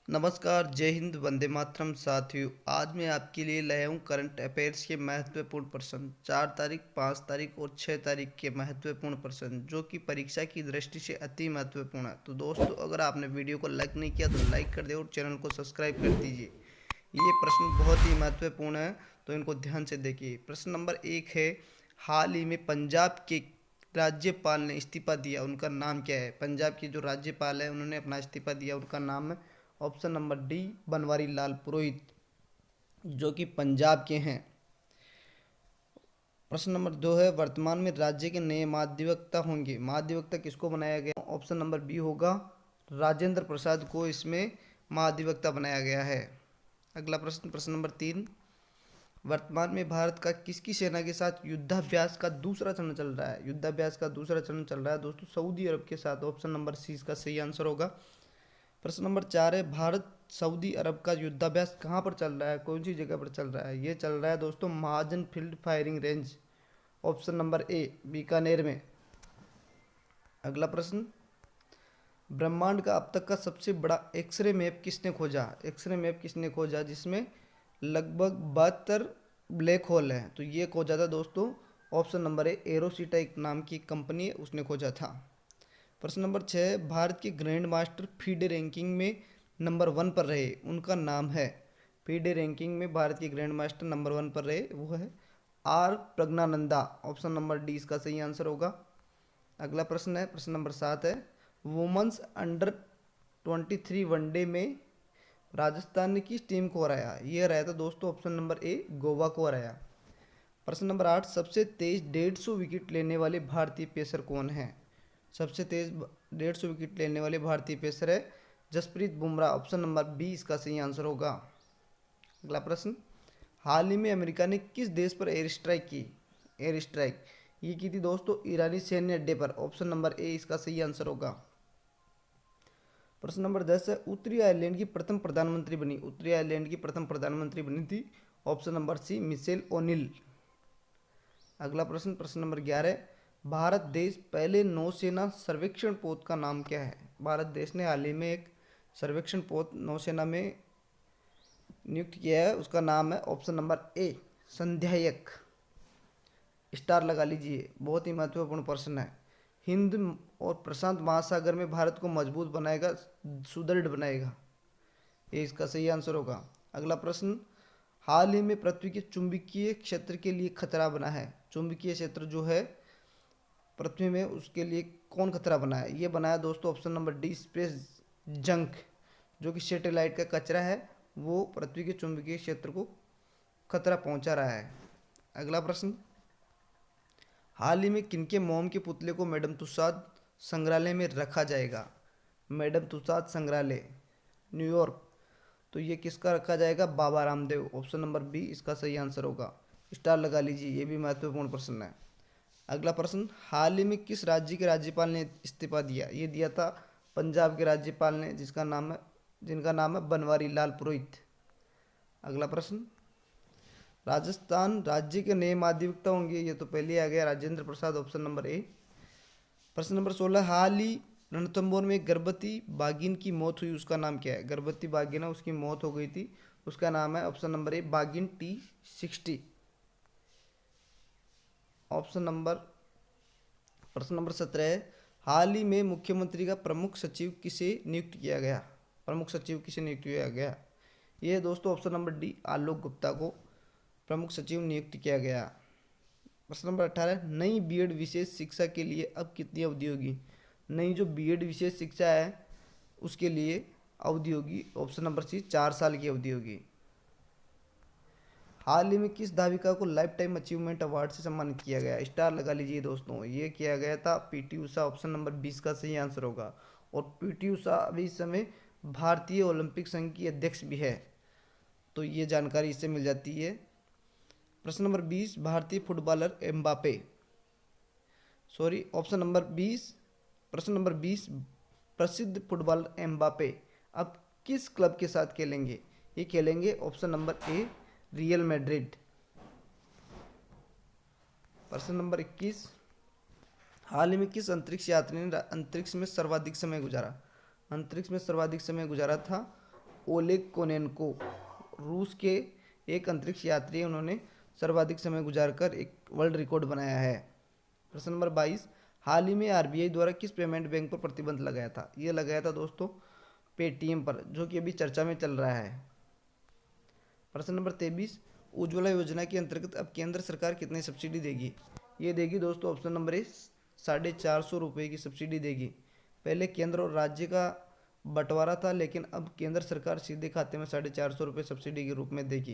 नमस्कार, जय हिंद, वंदे मातरम साथियों। आज मैं आपके लिए लाया हूँ करंट अफेयर्स के महत्वपूर्ण प्रश्न 4 तारीख, 5 तारीख और 6 तारीख के महत्वपूर्ण प्रश्न जो कि परीक्षा की दृष्टि से अति महत्वपूर्ण है। तो दोस्तों, अगर आपने वीडियो को लाइक नहीं किया तो लाइक कर दे और चैनल को सब्सक्राइब कर दीजिए। ये प्रश्न बहुत ही महत्वपूर्ण है, तो इनको ध्यान से देखिए। प्रश्न नंबर 1 है, हाल ही में पंजाब के राज्यपाल ने इस्तीफा दिया, उनका नाम क्या है? पंजाब के जो राज्यपाल है उन्होंने अपना इस्तीफा दिया, उनका नाम है option number D Banwari Lal पुरोहित, जो कि पंजाब के हैं। प्रश्न नंबर 2 है, वर्तमान में राज्य के नए महाधिवक्ता होंगे। महाधिवक्ता किसको बनाया गया? ऑप्शन नंबर बी होगा राजेंद्र प्रसाद को इसमें महाधिवक्ता बनाया गया है। अगला प्रश्न, प्रश्न नंबर 3, वर्तमान में भारत का किसकी सेना के साथ युद्धाभ्यास का दूसरा चरण चल रहा है? युद्धाभ्यास का दूसरा चरण चल रहा है दोस्तों सऊदी अरब के साथ। ऑप्शन नंबर सी इसका सही आंसर होगा। प्रश्न नंबर 4 है, भारत सऊदी अरब का युद्धाभ्यास कहाँ पर चल रहा है? कौन सी जगह पर चल रहा है? ये चल रहा है दोस्तों Mahajan field firing range, option number A Bikaner में। अगला प्रश्न, ब्रह्मांड का अब तक का सबसे बड़ा एक्सरे मैप किसने खोजा? एक्सरे मैप किसने खोजा जिसमें लगभग 72 ब्लैक होल हैं? तो ये खोजा था दोस्तों ऑप्शन नंबर ए एरोसिटा एक नाम की कंपनी है, उसने खोजा था। प्रश्न नंबर 6, भारत के ग्रैंड मास्टर फीडे रैंकिंग में नंबर 1 पर रहे, उनका नाम है? फीडे रैंकिंग में भारत के ग्रैंड मास्टर नंबर 1 पर रहे, वो है R Praggnanandhaa. Option number D इसका सही आंसर होगा। अगला प्रश्न है, प्रश्न नंबर 7 है, वुमेन्स अंडर 23 वनडे में राजस्थान ने किस टीम को हराया? ये हराया था दोस्तों ऑप्शन नंबर ए गोवा को हराया। प्रश्न नंबर 8, सबसे तेज 150 विकेट लेने वाले भारतीय पेसर कौन है? सबसे तेज 150 विकेट लेने वाले भारतीय पेसर है Jasprit Bumrah. Option number B इसका सही आंसर होगा। अगला प्रश्न, हाल ही में अमेरिका ने किस देश पर एयर स्ट्राइक की? एयर स्ट्राइक ये की थी दोस्तों ईरानी सैन्य अड्डे पर। ऑप्शन नंबर ए इसका सही आंसर होगा। प्रश्न नंबर 10 है, उत्तरी आयरलैंड की प्रथम प्रधानमंत्री बनी? उत्तरी आयरलैंड की प्रथम प्रधानमंत्री बनी थी option number C Michelle O'Neill. अगला प्रश्न, प्रश्न नंबर 11, भारत देश पहले नौसेना सर्वेक्षण पोत का नाम क्या है? भारत देश ने हाल ही में एक सर्वेक्षण पोत नौसेना में नियुक्त किया है, उसका नाम है ऑप्शन नंबर ए संध्यायक। स्टार लगा लीजिए, बहुत ही महत्वपूर्ण प्रश्न है। हिंद और प्रशांत महासागर में भारत को मजबूत बनाएगा, सुदृढ़ बनाएगा, ये इसका सही आंसर होगा। अगला प्रश्न, हाल ही में पृथ्वी के चुंबकीय क्षेत्र के लिए खतरा बना है? चुंबकीय क्षेत्र जो है पृथ्वी में उसके लिए कौन खतरा बना है? ये बनाया दोस्तों option number D space junk, जो कि सैटेलाइट का कचरा है, वो पृथ्वी के चुंबकीय क्षेत्र को खतरा पहुंचा रहा है। अगला प्रश्न, हाल ही में किनके मोम के पुतले को मैडम तुसाद संग्रहालय में रखा जाएगा? मैडम तुसाद संग्रहालय न्यूयॉर्क, तो ये किसका रखा जाएगा? Baba Ramdev. Option number B इसका सही आंसर होगा। स्टार लगा लीजिए, ये भी महत्वपूर्ण प्रश्न है। अगला प्रश्न, हाल ही में किस राज्य के राज्यपाल ने इस्तीफा दिया? ये दिया था पंजाब के राज्यपाल ने, जिनका नाम है बनवारी लाल पुरोहित। अगला प्रश्न, राजस्थान राज्य के नए महाधिवक्ता होंगे? ये तो पहले आ गया राजेंद्र प्रसाद, ऑप्शन नंबर ए। प्रश्न नंबर 16, हाल ही रणथंभौर में गर्भवती बाघिन की मौत हुई, उसका नाम क्या है? गर्भवती बाघिन है, उसकी मौत हो गई थी, उसका नाम है ऑप्शन नंबर ए बाघिन T60। ऑप्शन नंबर, प्रश्न नंबर 17 है, हाल ही में मुख्यमंत्री का प्रमुख सचिव किसे नियुक्त किया गया? प्रमुख सचिव किसे नियुक्त किया गया? ये दोस्तों option number D Alok Gupta को प्रमुख सचिव नियुक्त किया गया। प्रश्न नंबर 18, नई बीएड विशेष शिक्षा के लिए अब कितनी अवधि होगी? नई जो बीएड विशेष शिक्षा है उसके लिए अवधि होगी ऑप्शन नंबर सी 4 साल की अवधि होगी। हाल ही में किस धाविका को लाइफ टाइम अचीवमेंट अवार्ड से सम्मानित किया गया? स्टार लगा लीजिए दोस्तों, ये किया गया था पीटी उषा। ऑप्शन नंबर 20 का सही आंसर होगा। और पीटी उषा अभी इस समय भारतीय ओलंपिक संघ की अध्यक्ष भी है, तो ये जानकारी इससे मिल जाती है। प्रश्न नंबर 20, भारतीय footballer Mbappe, sorry option number 20, प्रश्न नंबर 20, प्रसिद्ध फुटबॉलर एम्बापे अब किस क्लब के साथ खेलेंगे? ये खेलेंगे option number a real Madrid. प्रश्न नंबर 21, हाल ही में किस अंतरिक्ष यात्री ने अंतरिक्ष में सर्वाधिक समय गुजारा? अंतरिक्ष में सर्वाधिक समय गुजारा था ओलेग कोनेनको रूस के एक अंतरिक्ष यात्री हैं, उन्होंने सर्वाधिक समय गुजारकर एक वर्ल्ड रिकॉर्ड बनाया है। प्रश्न नंबर 22, हाल ही में आरबीआई द्वारा किस पेमेंट बैंक पर प्रतिबंध लगाया था? ये लगाया था दोस्तों पेटीएम पर, जो कि अभी चर्चा में चल रहा है। प्रश्न नंबर 23, उज्ज्वला योजना के अंतर्गत अब केंद्र सरकार कितनी सब्सिडी देगी? ये देगी दोस्तों ऑप्शन नंबर ए 450 रुपये की सब्सिडी देगी। पहले केंद्र और राज्य का बंटवारा था, लेकिन अब केंद्र सरकार सीधे खाते में 450 रुपये सब्सिडी के रूप में देगी।